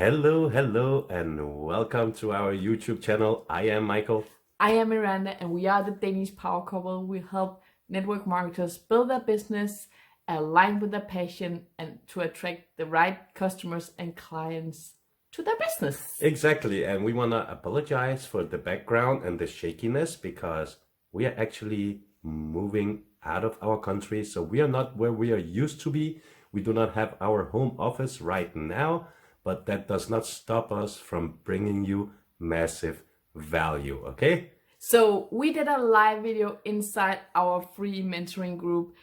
Hello, and welcome to our YouTube channel. I am Michael. I am Miranda, and we are the Danish Power Couple. We help network marketers build their business, align with their passion, and to attract the right customers and clients to their business. Exactly, and we want to apologize for the background and the shakiness because we are actually moving out of our country, so we are not where we are used to be. We do not have our home office right now, but that does not stop us from bringing you massive value, okay? So we did a live video inside our free mentoring group,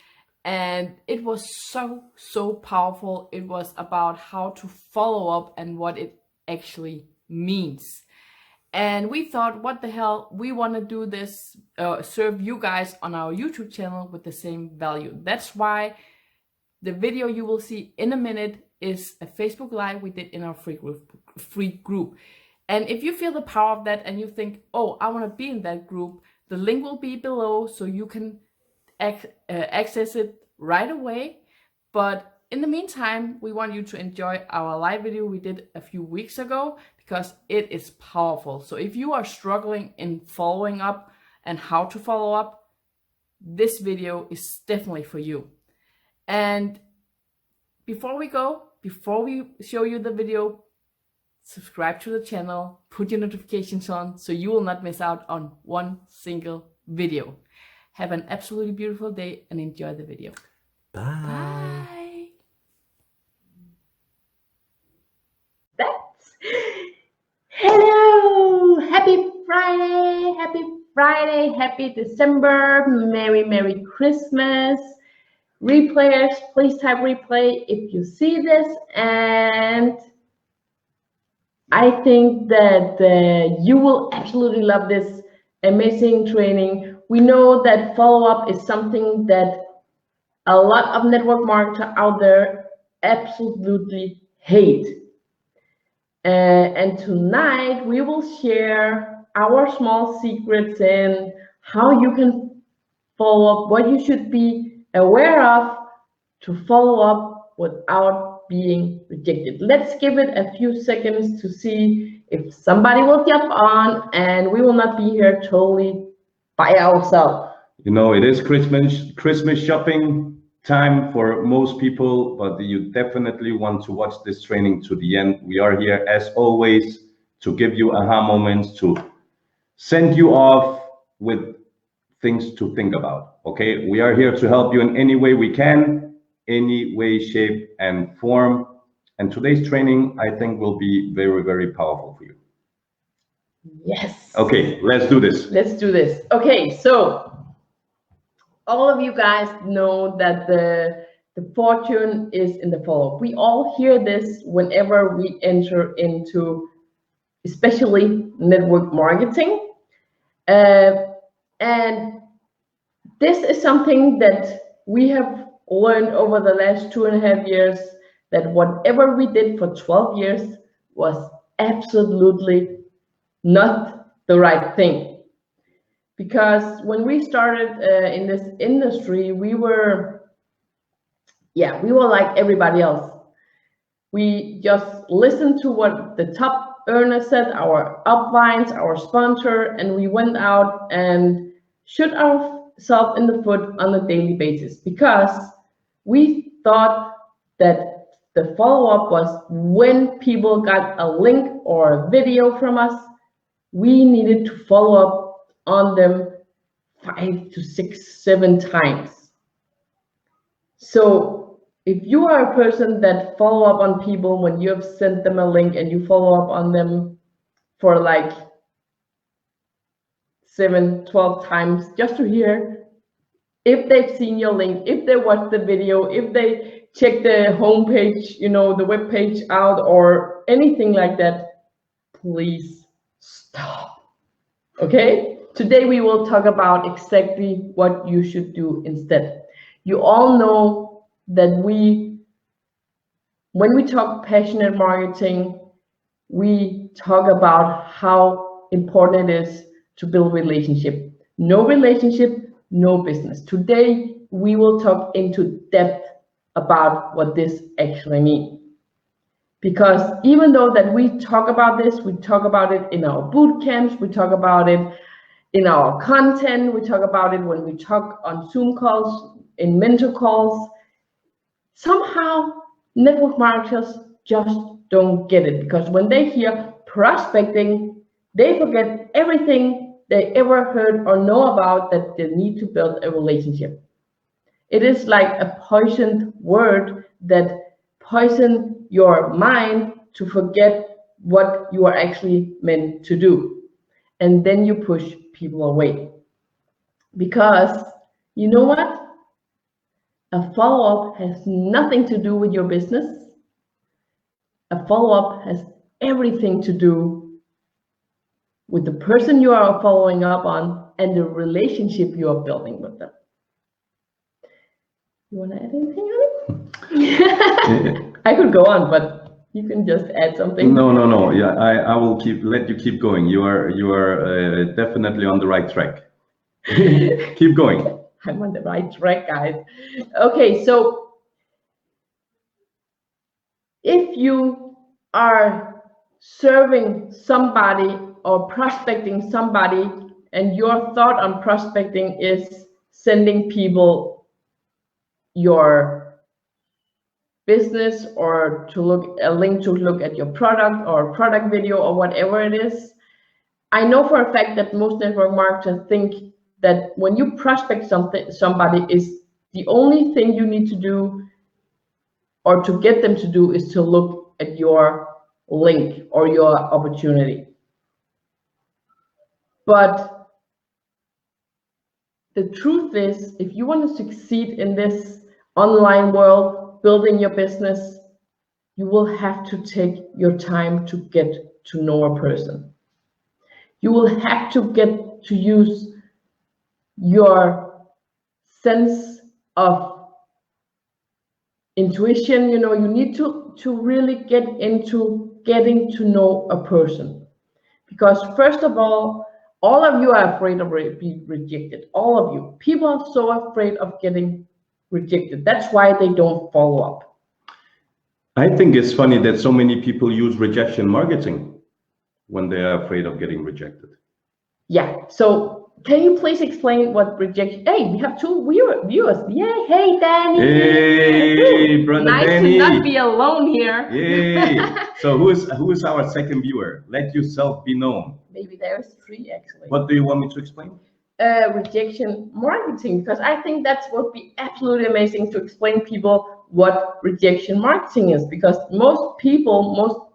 and it was so powerful. It was about how to follow up and what it actually means. And we thought, what the hell, we want to do this, serve you guys on our YouTube channel with the same value. That's why the video you will see in a minute is a Facebook Live we did in our free group. And if you feel the power of that and you think, oh, I want to be in that group, the link will be below so you can access it right away. But in the meantime, we want you to enjoy our live video we did a few weeks ago because it is powerful. So if you are struggling in following up and how to follow up, this video is definitely for you. And before we show you the video, subscribe to the channel, put your notifications on so you will not miss out on one single video. Have an absolutely beautiful day and enjoy the video. Bye. Hello! Happy Friday, happy December, Merry Christmas. Replayers, please type replay if you see this, and I think that you will absolutely love this amazing training. We know that follow-up is something that a lot of network marketers out there absolutely hate. And tonight we will share our small secrets in how you can follow up, what you should be aware of to follow up without being rejected. Let's give it a few seconds to see if somebody will jump on, and we will not be here totally by ourselves. You know, it is Christmas shopping time for most people, but you definitely want to watch this training to the end. We are here as always to give you aha moments, to send you off with things to think about. Okay, we are here to help you in any way we can, any way, shape, and form. And today's training, I think, will be very powerful for you. Yes. Okay, let's do this. Let's do this. Okay, so all of you guys know that the fortune is in the follow-up. We all hear this whenever we enter into, especially network marketing. And this is something that we have learned over the last 2.5 years, that whatever we did for 12 years was absolutely not the right thing. Because when we started in this industry, we were like everybody else. We just listened to what the top earners said, our uplines, our sponsor, and we went out and shot ourselves in the foot on a daily basis, because we thought that the follow-up was when people got a link or a video from us, we needed to follow up on them 5 to 6, 7 times. So if you are a person that follow up on people when you have sent them a link, and you follow up on them for like 7, 12 times just to hear if they've seen your link, if they watched the video, if they check the homepage, you know, the web page out or anything like that, please stop. Okay? Today we will talk about exactly what you should do instead. You all know that when we talk passionate marketing, we talk about how important it is to build relationship. No relationship, no business. Today we will talk into depth about what this actually means. Because even though that we talk about this, we talk about it in our boot camps, we talk about it in our content, we talk about it when we talk on Zoom calls, in mentor calls, somehow network marketers just don't get it, because when they hear prospecting, they forget everything they ever heard or know about that they need to build a relationship. It is like a poisoned word that poison your mind to forget what you are actually meant to do. And then you push people away. Because you know what? A follow-up has nothing to do with your business. A follow-up has everything to do with the person you are following up on and the relationship you are building with them. You want to add anything on it? I could go on, but you can just add something. No. Yeah, I will let you keep going. You are definitely on the right track. Keep going. I'm on the right track, guys. Okay, so if you are serving somebody or prospecting somebody, and your thought on prospecting is sending people your business or to look a link to look at your product or product video or whatever it is, I know for a fact that most network marketers think that when you prospect somebody is the only thing you need to do or to get them to do is to look at your link or your opportunity. But the truth is, if you want to succeed in this online world, building your business, you will have to take your time to get to know a person. You will have to get to use your sense of intuition. You know, you need to really get into getting to know a person, because first of all of you are afraid of being rejected. All of you. People are so afraid of getting rejected. That's why they don't follow up. I think it's funny that so many people use rejection marketing when they are afraid of getting rejected. Yeah, so can you please explain what rejection? Hey, we have two viewers. Yay! Hey, Danny. Hey, brother nice Danny. to not be alone here. Yay! So who is our second viewer? Let yourself be known. Maybe there's three actually. What do you want me to explain? Rejection marketing, because I think that would be absolutely amazing to explain people what rejection marketing is, because most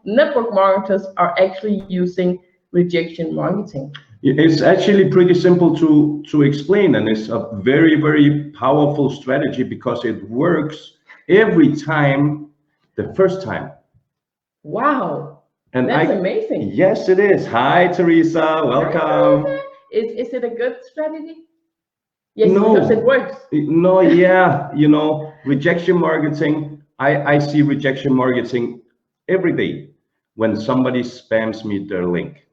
network marketers are actually using rejection marketing. It's actually pretty simple to explain, and it's a very, very powerful strategy because it works every time, the first time. Wow, and that's amazing. Yes, it is. Hi, Teresa. Welcome. Hi, is it a good strategy? Yes, no, because it works. No, yeah, you know, rejection marketing. I see rejection marketing every day when somebody spams me their link.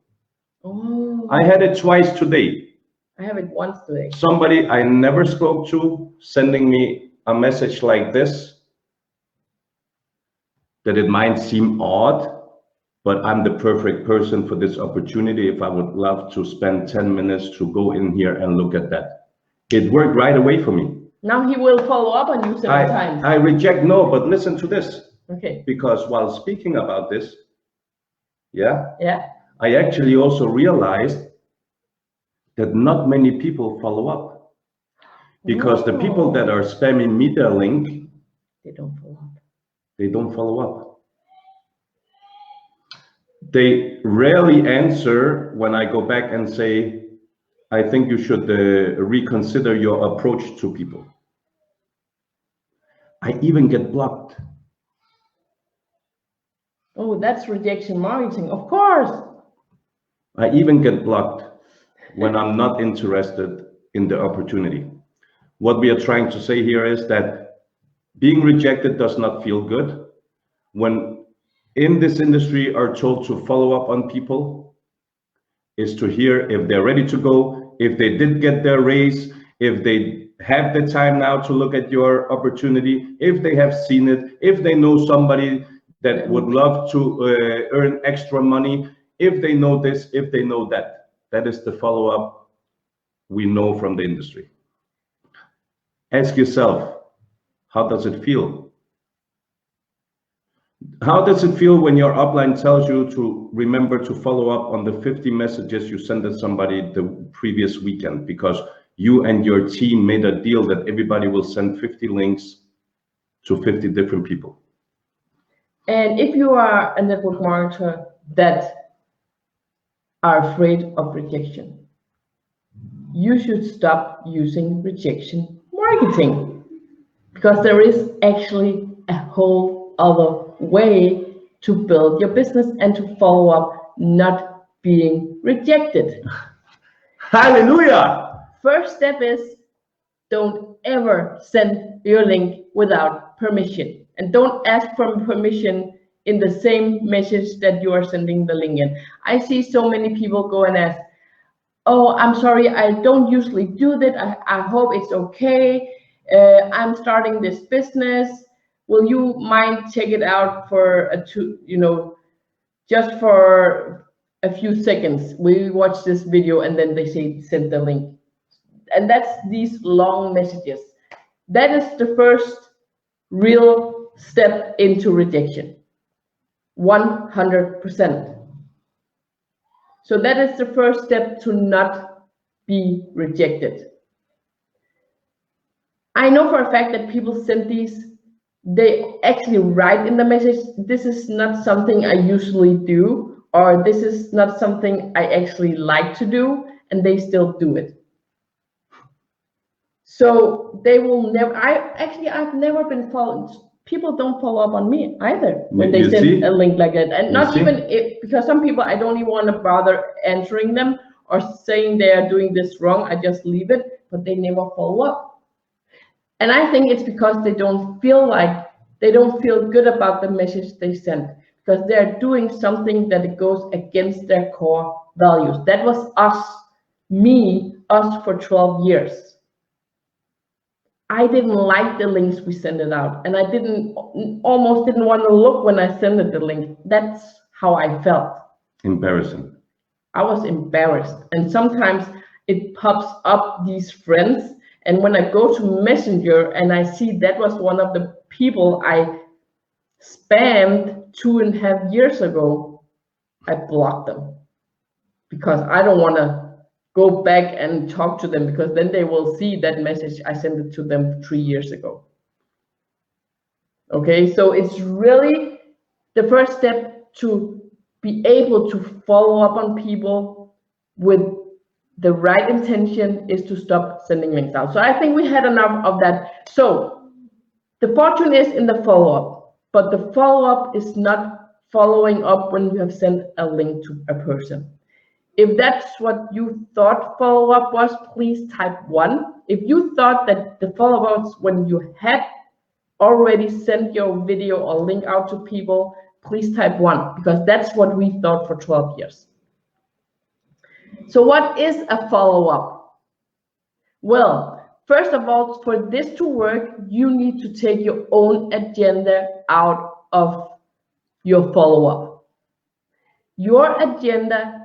Oh. I had it twice today. I have it once today. Somebody I never spoke to sending me a message like this, that it might seem odd, but I'm the perfect person for this opportunity if I would love to spend 10 minutes to go in here and look at that. It worked right away for me. Now he will follow up on you several times. I reject, no, but listen to this. Okay. Because while speaking about this, yeah, I actually also realized that not many people follow up. Because the people that are spamming me their link, they don't follow up. They don't follow up. They rarely answer when I go back and say, I think you should reconsider your approach to people. I even get blocked. Oh, that's rejection marketing, of course. I even get blocked when I'm not interested in the opportunity. What we are trying to say here is that being rejected does not feel good. When in this industry are told to follow up on people, is to hear if they're ready to go, if they did get their raise, if they have the time now to look at your opportunity, if they have seen it, if they know somebody that would love to earn extra money if they know this, if they know that. That is the follow-up we know from the industry. Ask yourself, how does it feel? How does it feel when your upline tells you to remember to follow up on the 50 messages you sent to somebody the previous weekend because you and your team made a deal that everybody will send 50 links to 50 different people? And if you are a network marketer that are afraid of rejection, you should stop using rejection marketing, because there is actually a whole other way to build your business and to follow up not being rejected. Hallelujah! First step is don't ever send your link without permission, and don't ask for permission in the same message that you are sending the link in. I see so many people go and ask, oh, I'm sorry, I don't usually do that. I hope it's okay. I'm starting this business. Will you mind check it out for just for a few seconds? We watch this video and then they say send the link. And that's these long messages. That is the first real step into rejection. 100%. So that is the first step to not be rejected. I know for a fact that people send these, they actually write in the message, this is not something I usually do, or this is not something I actually like to do, and they still do it. So they will never, I've never been followed. People don't follow up on me either when they send a link like that. And not even because some people, I don't even want to bother answering them or saying they are doing this wrong. I just leave it, but they never follow up. And I think it's because they don't feel good about the message they sent, because they're doing something that goes against their core values. That was us for 12 years. I didn't like the links we sent it out, and I almost didn't want to look when I sent it the link. That's how I felt. Embarrassing. I was embarrassed, and sometimes it pops up these friends, and when I go to Messenger and I see that was one of the people I spammed 2.5 years ago, I block them, because I don't want to go back and talk to them, because then they will see that message I sent it to them 3 years ago. Okay, so it's really the first step to be able to follow up on people with the right intention is to stop sending links out. So I think we had enough of that. So the fortune is in the follow-up, but the follow-up is not following up when you have sent a link to a person. If that's what you thought follow-up was, please type 1. If you thought that the follow-up was when you had already sent your video or link out to people, please type 1, because that's what we thought for 12 years. So what is a follow-up? Well, first of all, for this to work, you need to take your own agenda out of your follow-up. Your agenda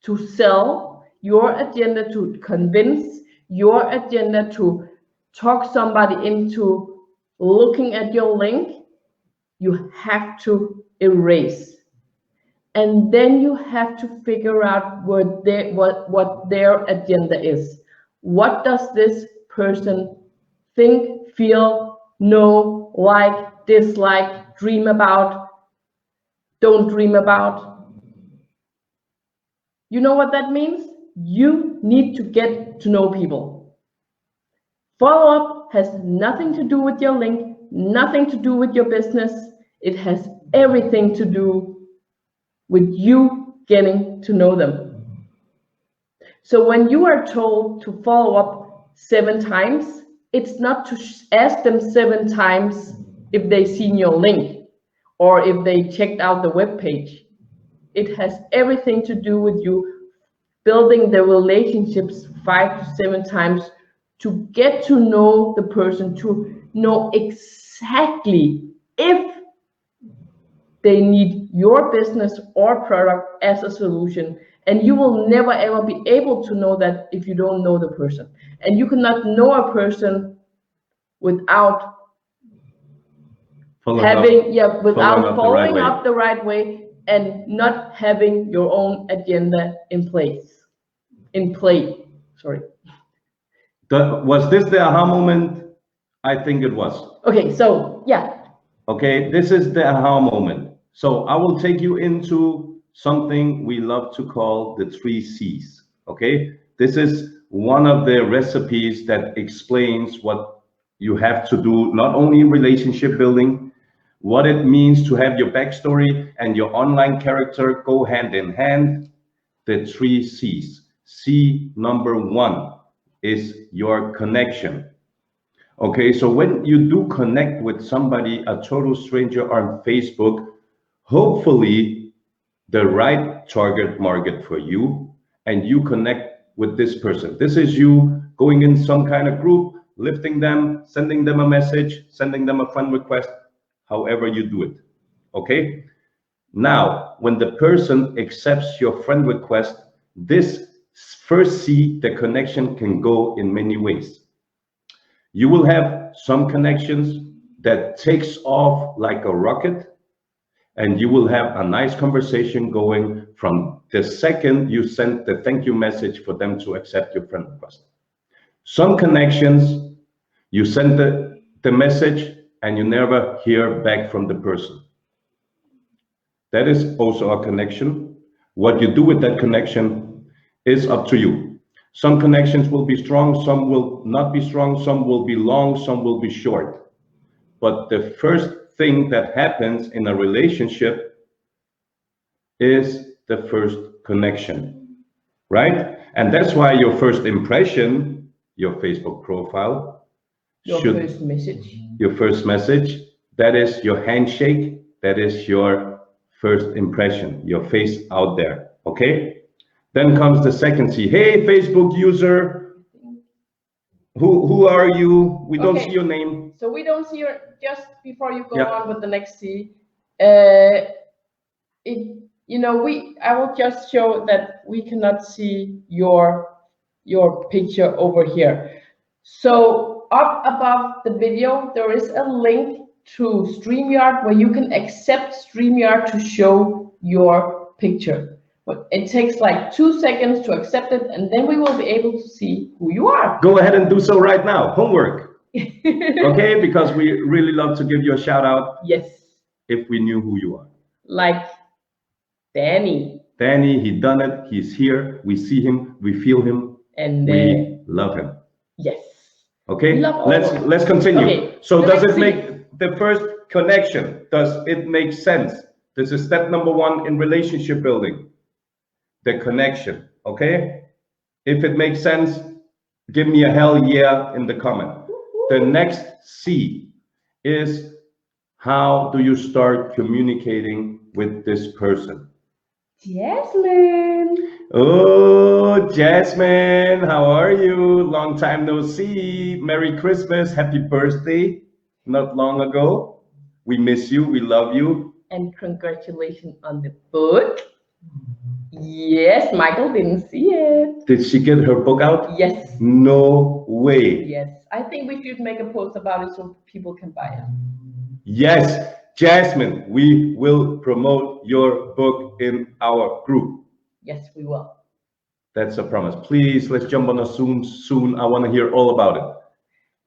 to sell, your agenda to convince, your agenda to talk somebody into looking at your link, you have to erase. And then you have to figure out what their agenda is. What does this person think, feel, know, like, dislike, dream about, don't dream about? You know what that means? You need to get to know people. Follow-up has nothing to do with your link, nothing to do with your business. It has everything to do with you getting to know them. So when you are told to follow up 7 times, it's not to ask them 7 times if they've seen your link or if they checked out the web page. It has everything to do with you building the relationships 5 to 7 times to get to know the person, to know exactly if they need your business or product as a solution. And you will never ever be able to know that if you don't know the person. And you cannot know a person without following up the right way and not having your own agenda in play. Sorry. Was this the aha moment? I think it was. Okay, so yeah. Okay, this is the aha moment. So I will take you into something we love to call the 3 C's. Okay, this is one of the recipes that explains what you have to do, not only in relationship building, what it means to have your backstory and your online character go hand in hand. The 3 C's. C number 1 is your connection. Okay, so when you do connect with somebody, a total stranger on Facebook, hopefully the right target market for you, and you connect with this person. This is you going in some kind of group, lifting them, sending them a message, sending them a friend request, however you do it. Okay, now when the person accepts your friend request, this first C, the connection, can go in many ways. You will have some connections that takes off like a rocket, and you will have a nice conversation going from the second you send the thank you message for them to accept your friend request. Some connections, you send the message and you never hear back from the person. That is also a connection. What you do with that connection is up to you. Some connections will be strong, some will not be strong, some will be long, some will be short. But the first thing that happens in a relationship is the first connection, right? And that's why your first impression, your Facebook profile, your first message, that is your handshake, that is your first impression, your face out there, okay? Then comes the second C. Hey, Facebook user, who are you? We don't see your name. So we don't see your, just before you go on with the next C, I will just show that we cannot see your picture over here. So up above the video, there is a link to StreamYard where you can accept StreamYard to show your picture. But it takes like 2 seconds to accept it, and then we will be able to see who you are. Go ahead and do so right now. Homework. Okay, because we really love to give you a shout out. Yes. If we knew who you are. Like Danny. Danny, he done it. He's here. We see him. We feel him. And we love him. Yes. Okay. Let's continue. Okay. So does it make the first connection? Does it make sense? This is step number 1 in relationship building. The connection, okay? If it makes sense, give me a hell yeah in the comment. The next C is, how do you start communicating with this person? Jasmine. Oh, Jasmine, how are you? Long time no see. Merry Christmas, happy birthday. Not long ago. We miss you, we love you. And congratulations on the book. Yes, Michael didn't see it. Did she get her book out? Yes. No way. Yes, I think we should make a post about it so people can buy it. Yes, Jasmine, we will promote your book in our group. Yes, we will. That's a promise. Please, let's jump on a Zoom soon. I want to hear all about it.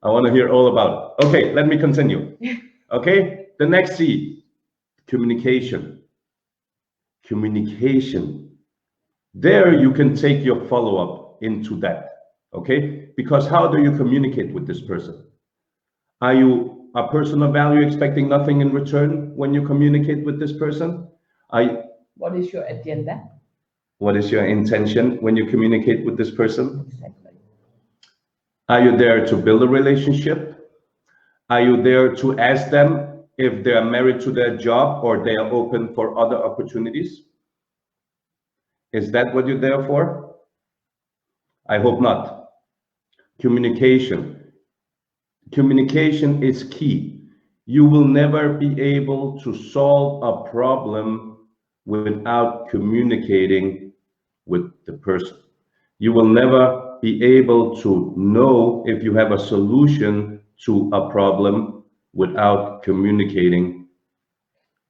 I want to hear all about it. Okay, let me continue. Okay, the next C, communication. Communication. There you can take your follow-up into that, okay? Because how do you communicate with this person? Are you a person of value expecting nothing in return when you communicate with this person? What is your agenda? What is your intention when you communicate with this person? Exactly. Are you there to build a relationship? Are you there to ask them if they are married to their job or they are open for other opportunities? Is that what you're there for? I hope not. Communication. Communication is key. You will never be able to solve a problem without communicating with the person. You will never be able to know if you have a solution to a problem without communicating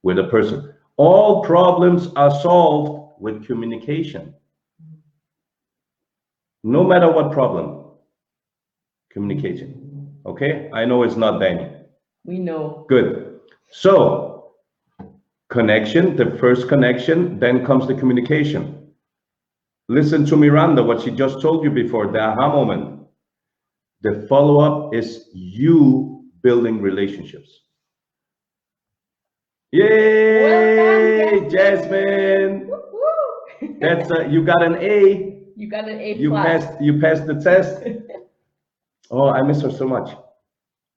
with a person. All problems are solved with communication. No matter what problem, communication. Okay? I know it's not Danny. We know. Good. So, connection, the first connection, then comes the communication. Listen to Miranda, what she just told you before, the aha moment. The follow-up is you building relationships. Yay, Well done, Jasmine. Woo-hoo. That's you got an A. You got an A+. You passed the test. Oh, I miss her so much.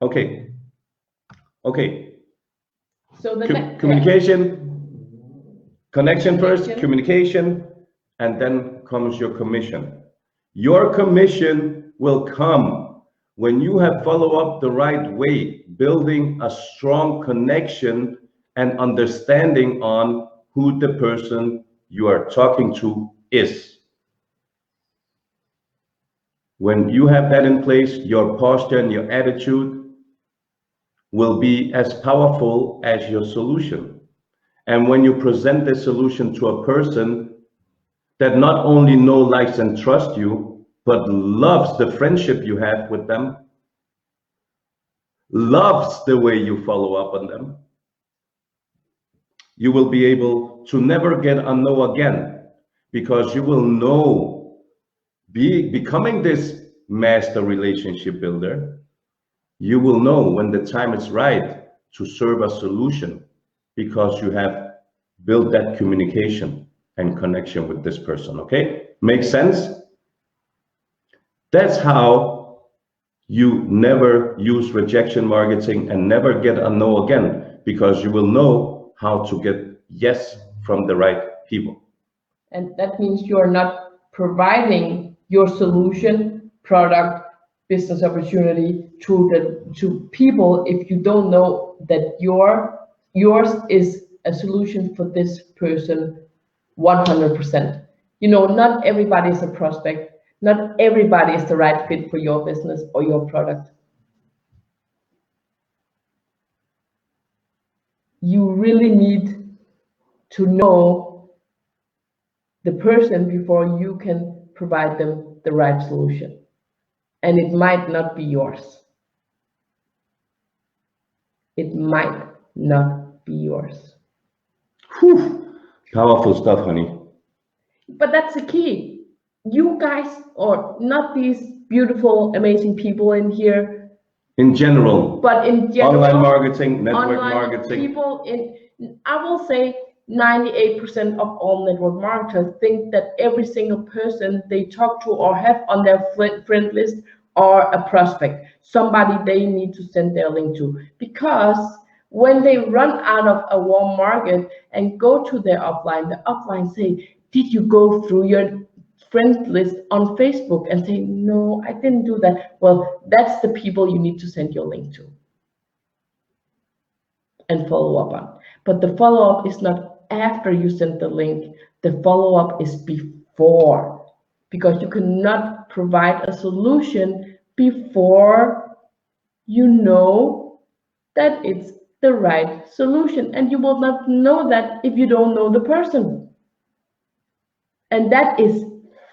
Okay. Okay. So the next Communication, connection first, Connection. communication, and then comes your commission. Your commission will come when you have followed up the right way, building a strong connection and understanding on who the person you are talking to is. When you have that in place, your posture and your attitude will be as powerful as your solution. And when you present the solution to a person that not only know, likes, and trusts you, but loves the friendship you have with them, loves the way you follow up on them, you will be able to never get a no again, because you will know, becoming this master relationship builder, you will know when the time is right to serve a solution, because you have built that communication and connection with this person. Okay, makes sense? That's how you never use rejection marketing and never get a no again, because you will know how to get yes from the right people. And that means you are not providing your solution, product, business opportunity to people if you don't know that yours is a solution for this person 100%. You know, not everybody is a prospect. Not everybody is the right fit for your business or your product. You really need to know the person before you can provide them the right solution. And it might not be yours. It might not be yours. Whew. Powerful stuff, honey. But that's the key. You guys are not these beautiful, amazing people in here, In general, but in general, online marketing, network online marketing. people I will say 98% of all network marketers think that every single person they talk to or have on their friend list are a prospect, somebody they need to send their link to. Because when they run out of a warm market and go to their upline, the upline say, did you go through your friend list on Facebook? And say, no, I didn't do that. Well, that's the people you need to send your link to and follow up on. But the follow-up is not after you send the link. The follow-up is before, because you cannot provide a solution before you know that it's the right solution. And you will not know that if you don't know the person. And that is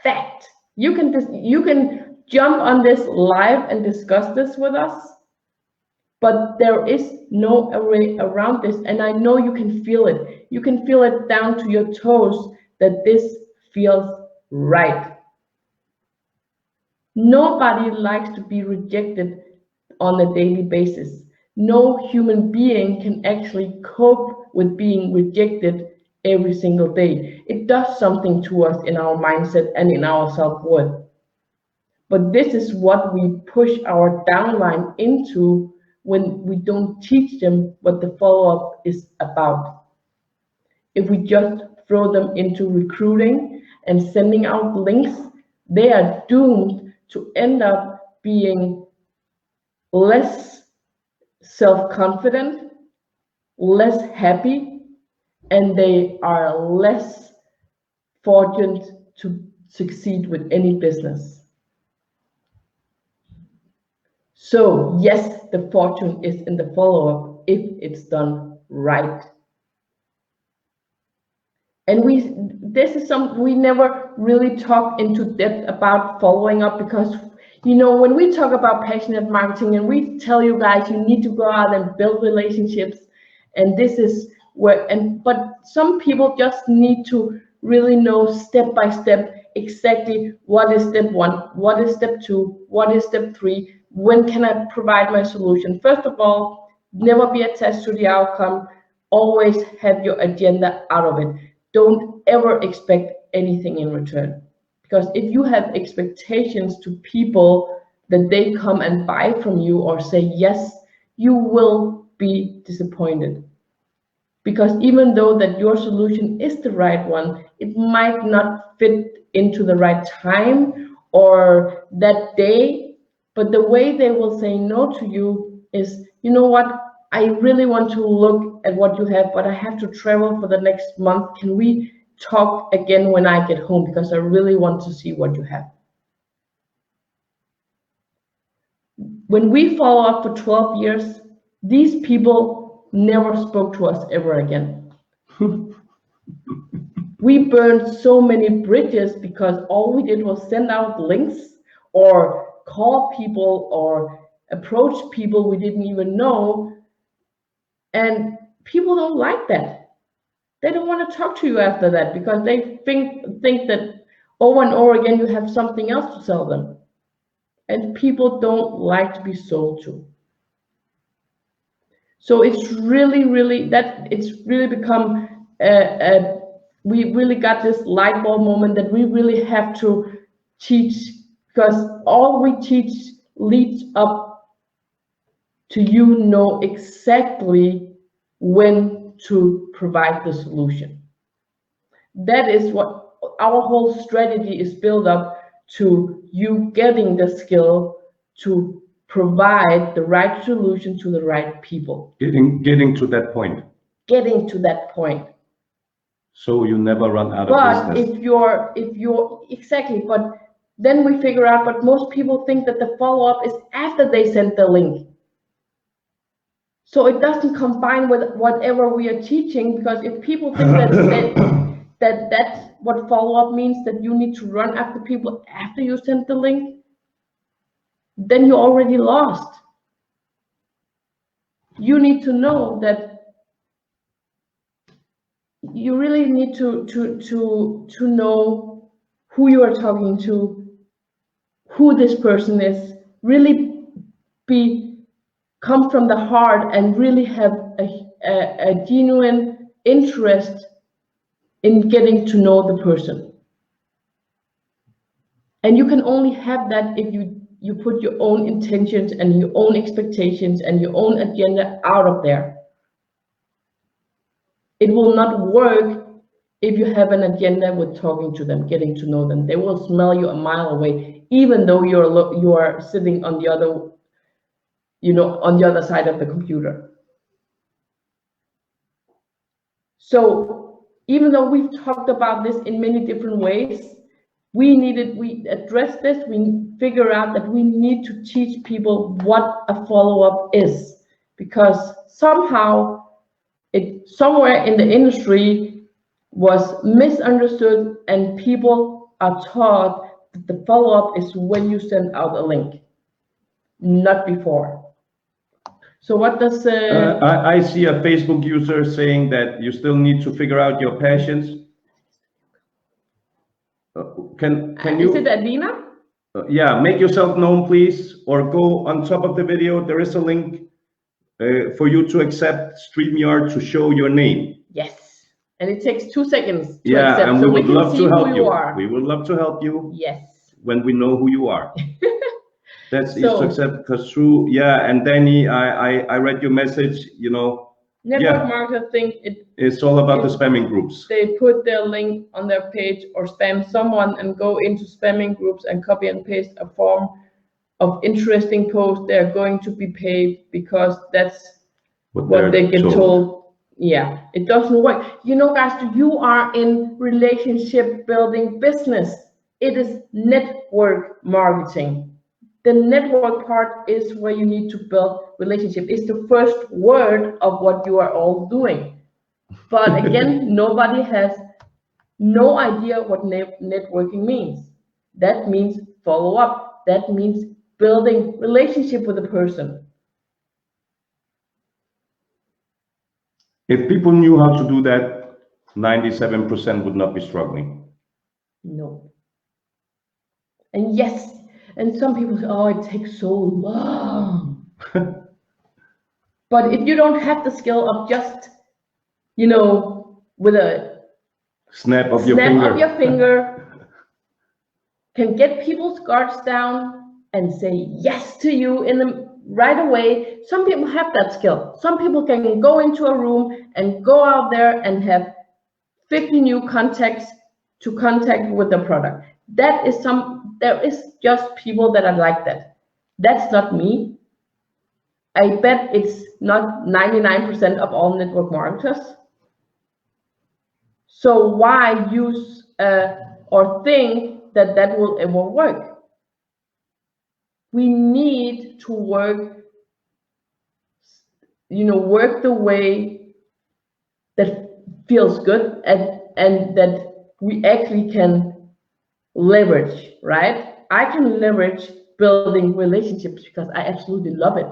fact. You can jump on this live and discuss this with us, but there is no way around this. And I know you can feel it. You can feel it down to your toes that this feels right. Nobody likes to be rejected on a daily basis. No human being can actually cope with being rejected every single day. It does something to us in our mindset and in our self-worth. But this is what we push our downline into when we don't teach them what the follow-up is about. If we just throw them into recruiting and sending out links, they are doomed to end up being less self-confident, less happy, and they are less fortunate to succeed with any business. So yes, the fortune is in the follow-up if it's done right. And this is something we never really talk into depth about following up, because you know, when we talk about passionate marketing and we tell you guys you need to go out and build relationships, and this is where, but some people just need to really know step by step exactly what is step 1, what is step 2, what is step 3, when can I provide my solution. First of all, never be attached to the outcome. Always have your agenda out of it. Don't ever expect anything in return. Because if you have expectations to people that they come and buy from you or say yes, you will be disappointed. Because even though that your solution is the right one, it might not fit into the right time or that day, but the way they will say no to you is, you know what, I really want to look at what you have, but I have to travel for the next month. Can we talk again when I get home, because I really want to see what you have. When we follow up for 12 years, these people never spoke to us ever again. We burned so many bridges because all we did was send out links or call people or approach people we didn't even know, and people don't like that. They don't want to talk to you after that because they think that over and over again you have something else to sell them. And people don't like to be sold to. So it's really become we really got this light bulb moment that we really have to teach, because all we teach leads up to you know exactly when to provide the solution. That is what our whole strategy is built up to, you getting the skill to provide the right solution to the right people. Getting to that point. Getting to that point. So you never run out of but business. if you're exactly, but then we figure out, but most people think that the follow-up is after they send the link. So it doesn't combine with whatever we are teaching, because if people think that that's what follow-up means, that you need to run after people after you send the link, then you already lost. You need to know that you really need to know who you are talking to, who this person is, really come from the heart and really have a genuine interest in getting to know the person. And you can only have that if you put your own intentions and your own expectations and your own agenda out of there. It will not work if you have an agenda with talking to them, getting to know them. They will smell you a mile away, even though you are sitting on the other, on the other side of the computer. So even though we've talked about this in many different ways, we address this, we figure out that we need to teach people what a follow-up is, because somehow somewhere in the industry was misunderstood, and people are taught that the follow-up is when you send out a link, not before. So what does I see a Facebook user saying that you still need to figure out your passions. Can you? Is it Adina? Yeah, make yourself known, please, or go on top of the video. There is a link for you to accept StreamYard to show your name. Yes, and it takes 2 seconds to yeah, accept, and so we would love to help you. Are. We would love to help you. Yes. When we know who you are. That's easy to So, accept, because true. Yeah, and Danny, I read your message. network marketers think it's all about the spamming groups. They put their link on their page or spam someone and go into spamming groups and copy and paste a form of interesting posts, they're going to be paid because that's what they're they get told. Yeah, it doesn't work. You know, guys, you are in relationship building business. It is network marketing. The network part is where you need to build relationship. It's the first word of what you are all doing. But again, nobody has no idea what networking means. That means follow up. That means building relationship with a person. If people knew how to do that, 97% would not be struggling. No. And yes, and some people say, oh, it takes so long. But if you don't have the skill of just, you know, with a snap of your finger, can get people's guards down and say yes to you in the right away. Some people have that skill. Some people can go into a room and go out there and have 50 new contacts to contact with the product. There is just people that are like that. That's not me. I bet it's not 99% of all network marketers. So why use or think that will ever work? We need to work, work the way that feels good and that we actually can leverage, right? I can leverage building relationships because I absolutely love it.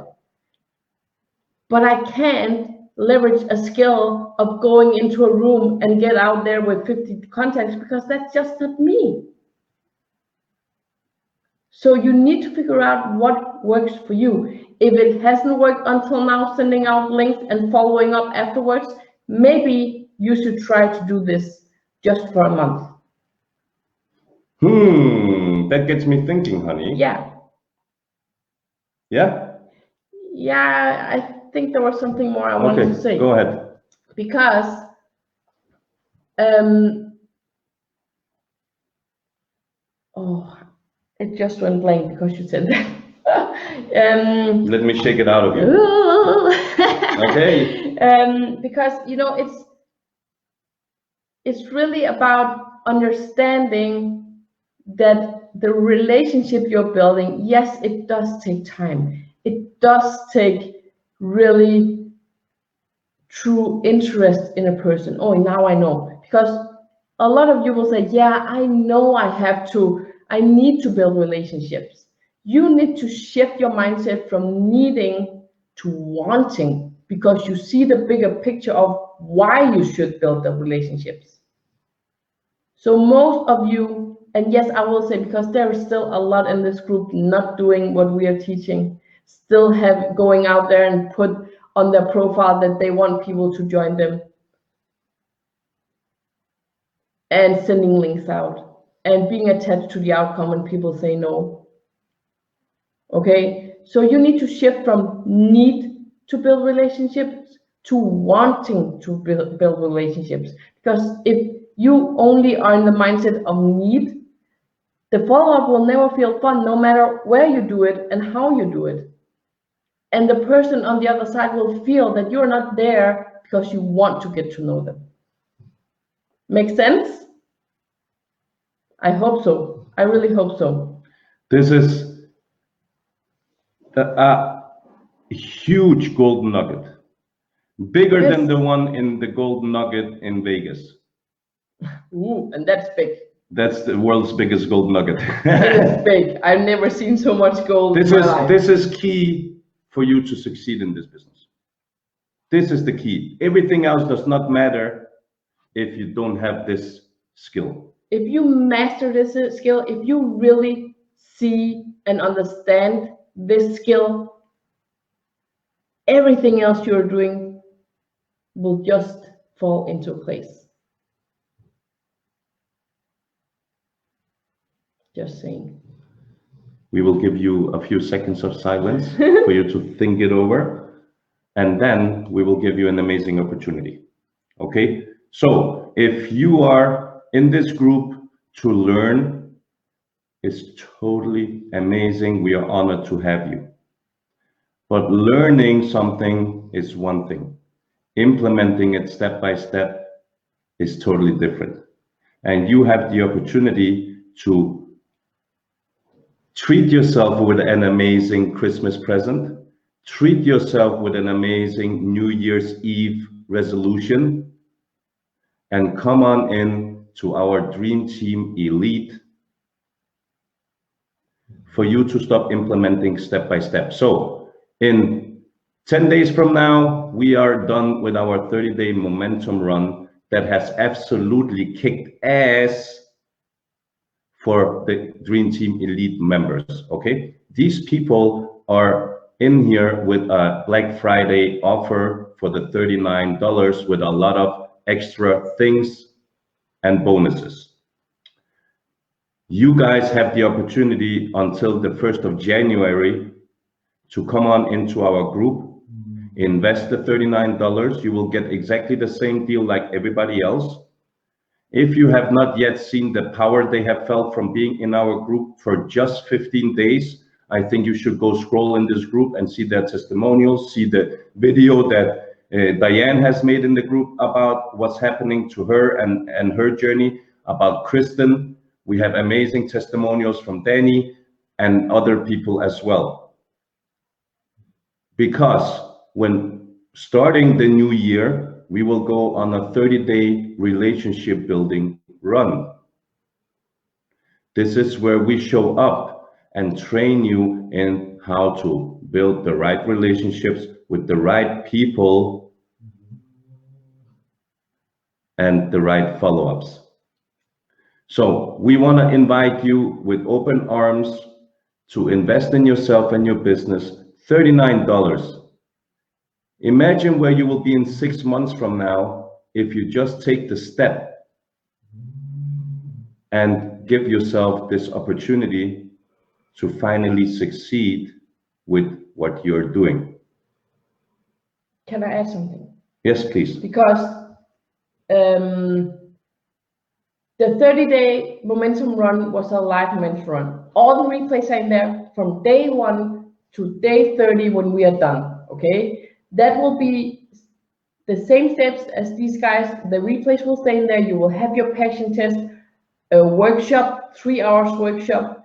But I can't leverage a skill of going into a room and get out there with 50 contacts because that's just not me. So you need to figure out what works for you. If it hasn't worked until now, sending out links and following up afterwards, maybe you should try to do this just for a month. That gets me thinking, honey. Yeah. Yeah? Yeah, I think there was something more I wanted to say. Go ahead. Because it just went blank because you said that. Let me shake it out of you. Okay. Because it's really about understanding that the relationship you're building, yes, it does take time. It does take really true interest in a person. Oh, now I know. Because a lot of you will say, yeah, I know I need to build relationships. You need to shift your mindset from needing to wanting, because you see the bigger picture of why you should build the relationships. So most of you, and yes, I will say, because there is still a lot in this group not doing what we are teaching, still have going out there and put on their profile that they want people to join them and sending links out and being attached to the outcome when people say no. Okay, so you need to shift from need to build relationships to wanting to build relationships. Because if you only are in the mindset of need, the follow-up will never feel fun, no matter where you do it and how you do it. And the person on the other side will feel that you're not there because you want to get to know them. Make sense? I hope so. I really hope so. This is a huge golden nugget, bigger than the one in the golden nugget in Vegas. Ooh, and that's big. That's the world's biggest gold nugget. It is big. I've never seen so much gold. This is key for you to succeed in this business. This is the key. Everything else does not matter if you don't have this skill. If you master this skill, if you really see and understand this skill, everything else you're doing will just fall into place. Just saying. We will give you a few seconds of silence for you to think it over, and then we will give you an amazing opportunity. Okay? So if you are in this group to learn is totally amazing. We are honored to have you. But learning something is one thing. Implementing it step by step is totally different. And you have the opportunity to treat yourself with an amazing Christmas present, treat yourself with an amazing New Year's Eve resolution, and come on in to our Dream Team Elite for you to start implementing step by step. So in 10 days from now, we are done with our 30-day momentum run that has absolutely kicked ass for the Dream Team Elite members, okay? These people are in here with a Black Friday offer for the $39 with a lot of extra things and bonuses. You guys have the opportunity until the 1st of January to come on into our group, invest the $39. You will get exactly the same deal like everybody else. If you have not yet seen the power they have felt from being in our group for just 15 days, I think you should go scroll in this group and see their testimonials, see the video that Diane has made in the group about what's happening to her and her journey, about Kristen. We have amazing testimonials from Danny and other people as well. Because when starting the new year, we will go on a 30-day relationship building run. This is where we show up and train you in how to build the right relationships with the right people and the right follow-ups. So we want to invite you with open arms to invest in yourself and your business. $39. Imagine where you will be in 6 months from now if you just take the step and give yourself this opportunity to finally succeed with what you're doing. Can I add something? Yes, please. Because the 30-day momentum run was a live momentum run. All the replays are in there from day 1 to day 30 when we are done, okay? That will be the same steps as these guys. The replays will stay in there. You will have your passion test, a workshop, 3 hours workshop,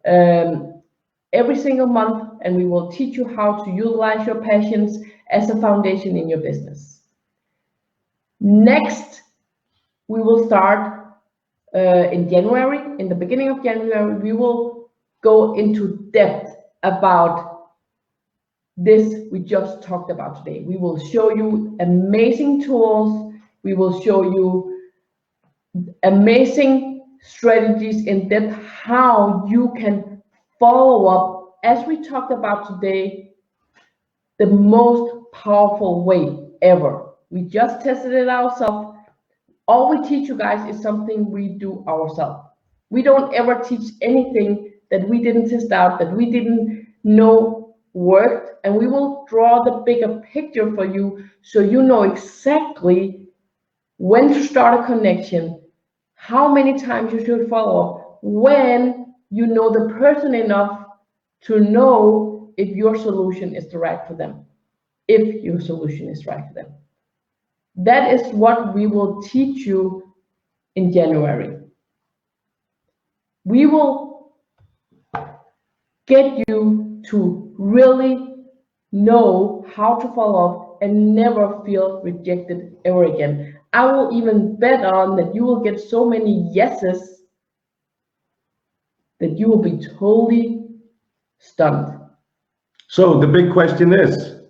every single month, and we will teach you how to utilize your passions as a foundation in your business. Next, we will start in January. In the beginning of January, we will go into depth about this we just talked about today. We will show you amazing tools. We will show you amazing strategies in depth, how you can follow up, as we talked about today, the most powerful way ever. We just tested it ourselves. All we teach you guys is something we do ourselves. We don't ever teach anything that we didn't test out, that we didn't know worked, and we will draw the bigger picture for you so you know exactly when to start a connection, how many times you should follow up, when you know the person enough to know if your solution is the right for them, if your solution is right for them. That is what we will teach you in January. We will get you to really know how to follow up and never feel rejected ever again. I will even bet on that you will get so many yeses that you will be totally stunned. So the big question is,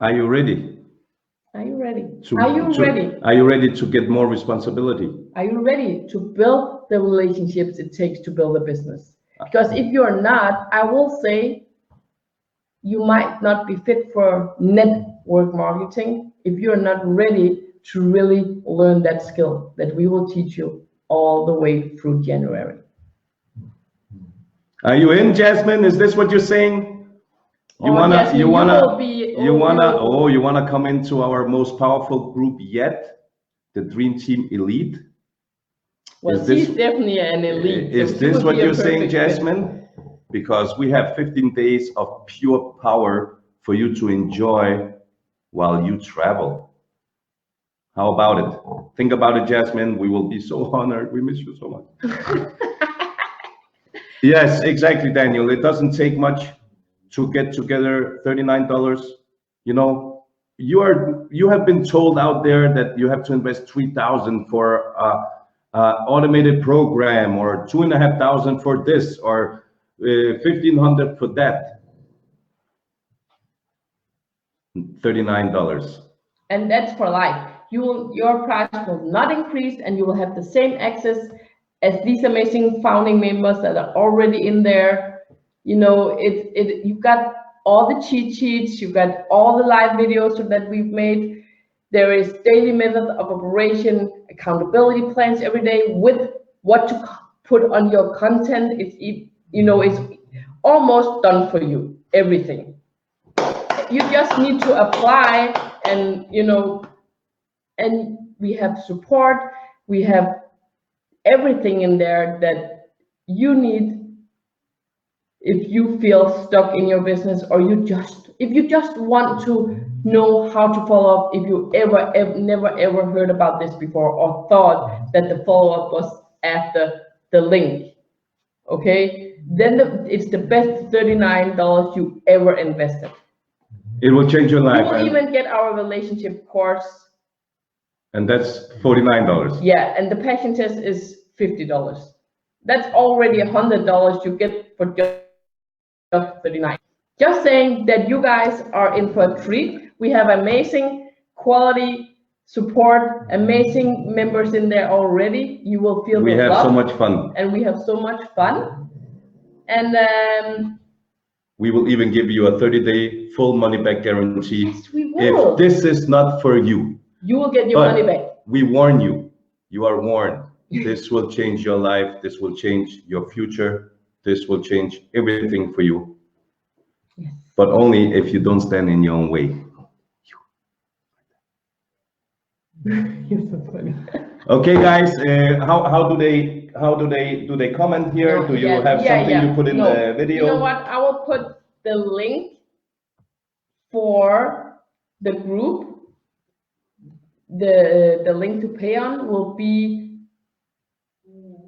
are you ready? Are you ready? Are you ready to get more responsibility? Are you ready to build the relationships it takes to build a business? Because if you're not, I will say you might not be fit for network marketing if you're not ready to really learn that skill that we will teach you all the way through January. Are you in, Jasmine? Is this what you're saying? You wanna come into our most powerful group yet, the Dream Team Elite? Well, Is this- she's definitely an elite. so Is she this would what be a you're saying, perfect fit. Jasmine? Because we have 15 days of pure power for you to enjoy while you travel. How about it? Think about it, Jasmine. We will be so honored. We miss you so much. Yes, exactly, Daniel. It doesn't take much to get together $39. You know, you have been told out there that you have to invest 3,000 for automated program, or 2,500 for this, or 1,500 for that. $39. And that's for life. Your price will not increase, and you will have the same access as these amazing founding members that are already in there. You know, you've got all the cheat sheets, you've got all the live videos that we've made. There is daily method of operation, accountability plans every day with what to put on your content. It's almost done for you, everything. You just need to apply, and and we have support, we have everything in there that you need if you feel stuck in your business, or if you just want to know how to follow up, if you never ever heard about this before, or thought that the follow-up was after the link. Okay, then it's the best $39 you ever invested. It will change your You life. will And, even get our relationship course. and that's $49. Yeah, and the passion test is $50. That's already $100 you get for just $39. Just saying that you guys are in for a treat. We have amazing quality support, amazing members in there already. You will feel We the have so love, much fun. and we have so much fun. And We will even give you a 30-day full money back guarantee. yes, we will. If this is not for you, You will get your but money back. we warn you. You are warned. This will change your life. This will change your future. This will change everything for you. Yes. But only if you don't stand in your own way. You're so funny. Okay, guys. How do they comment here? Do you have something you put in No. the video? You know what? I will put the link for the group. The link to pay on will be,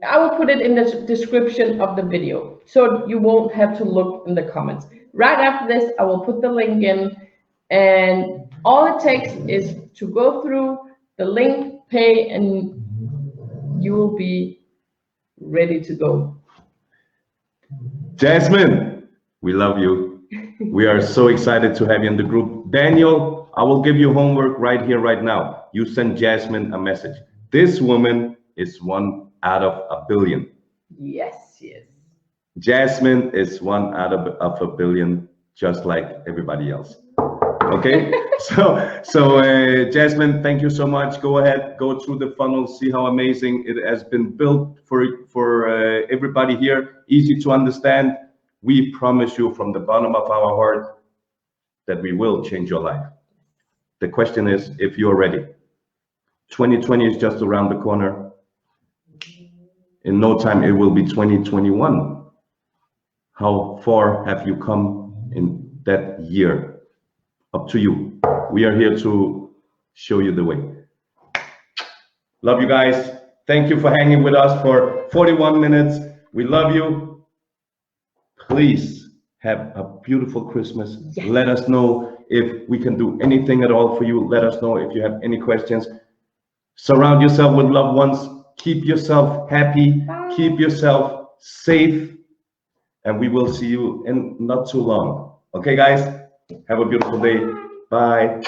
I will put it in the description of the video, so you won't have to look in the comments. Right after this, I will put the link in, and all it takes is to go through the link, pay, and you will be ready to go. Jasmine, we love you. We are so excited to have you in the group. Daniel, I will give you homework right here, right now. You send Jasmine a message. This woman is 1 out of a billion. Yes, yes. Jasmine is 1 out of a billion, just like everybody else. Okay, so Jasmine, thank you so much. Go ahead, go through the funnel, see how amazing it has been built for everybody here. Easy to understand. We promise you from the bottom of our heart that we will change your life. The question is if you're ready. 2020 is just around the corner. In no time, it will be 2021. How far have you come in that year? Up to you. We are here to show you the way. Love you guys. Thank you for hanging with us for 41 minutes. We love you. Please have a beautiful Christmas. Yes. Let us know if we can do anything at all for you. Let us know if you have any questions. Surround yourself with loved ones. Keep yourself happy. Bye. Keep yourself safe. And we will see you in not too long. Okay, guys? Have a beautiful day. Bye.